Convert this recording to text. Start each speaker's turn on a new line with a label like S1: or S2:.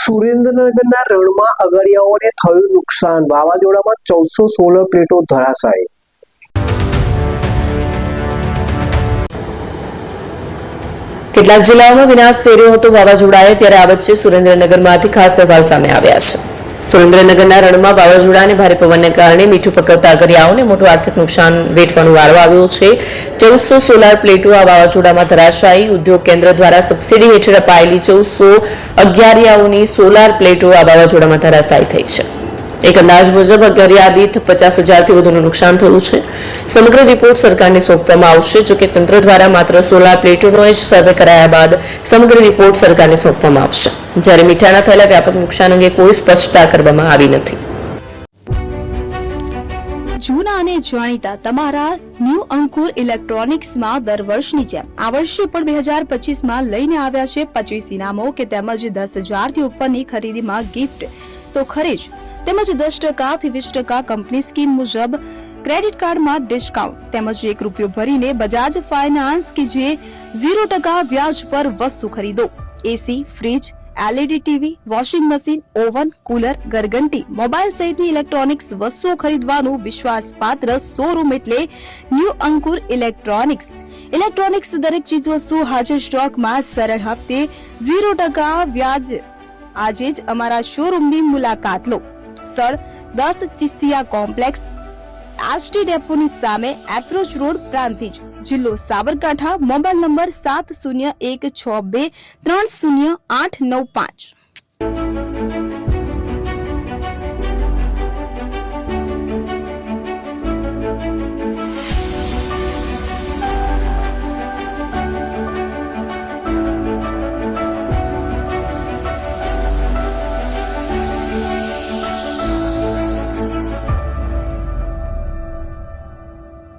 S1: સુરેન્દ્રનગરના રણમાં અગરિયાઓને થયું નુકસાન, વાવાઝોડામાં 1400 સોલર પ્લેટો ધરાશાયી।
S2: કેટલાક જિલ્લાઓમાં વિનાશ ફેર્યો હતો વાવાઝોડાએ, ત્યારે આ વચ્ચે સુરેન્દ્રનગરમાંથી ખાસ અહેવાલ સામે આવ્યા છે। સુરેન્દ્રનગરના રણમાં વાવાઝોડા અને ભારે પવનને કારણે મીઠું પકવતા અગરિયાઓને મોટું આર્થિક નુકસાન વેઠવાનો વારો આવ્યો છે। 1400 સોલાર પ્લેટો આ વાવાઝોડામાં ધરાશાયી। ઉદ્યોગ કેન્દ્ર દ્વારા સબસિડી હેઠળ અપાયેલી 1400 અગિયારિયાઓની સોલાર પ્લેટો આ વાવાઝોડામાં ધરાશાયી થઈ છે। એક અંદાજ મુજબ અગિયારિયા દીઠ 50,000થી વધુનું નુકસાન થયું છે। સમગ્ર રિપોર્ટ સરકારને સોંપવામાં આવશે। જોકે તંત્ર દ્વારા માત્ર સોલાર પ્લેટોનો જ સર્વે કરાયા બાદ સમગ્ર રિપોર્ટ સરકારને સોંપવામાં આવશે, જ્યારે મીઠાના થયેલા વ્યાપક નુકસાન અંગે કોઈ સ્પષ્ટતા કરવામાં આવી નથી।
S3: જૂના અને જાણીતા તમારા ન્યૂ અંકુર ઇલેક્ટ્રોનિક્સમાં દર વર્ષની જેમ આ વર્ષે પણ 2025માં લઈને આવ્યા છે 25 ઇનામો કે તેમજ 10,000થી ઉપરની ખરીદીમાં ગિફ્ટ તો ખરી જ, તેમજ 10% થી 20% કંપની સ્કીમ મુજબ ક્રેડિટ કાર્ડમાં ડિસ્કાઉન્ટ, તેમજ ₹1 ભરીને બજાજ ફાઇનાન્સ કે જે 0% વ્યાજ પર વસ્તુ ખરીદો। AC, fridge, LED TV, washing machine, oven, cooler, ગરગંટી, મોબાઈલ સહિતની ઇલેક્ટ્રોનિક્સ વસ્તુઓ ખરીદવાનું વિશ્વાસપાત્ર શોરૂમ એટલે ન્યૂ અંકુર ઇલેક્ટ્રોનિક્સ। ઇલેક્ટ્રોનિક્સ દરેક ચીજ વસ્તુ હાજર સ્ટોકમાં, સરળ હપ્તે, 0% વ્યાજ। આજે જ અમારા શોરૂમની મુલાકાત લો। સ્થળ 10 ચિસ્તિયા કોમ્પ્લેક્સ, આરટી ડેપોની સામે, એપ્રોચ રોડ, પ્રાંતિજ, જિલ્લો સાબરકાંઠા। Mobile number 7016230895।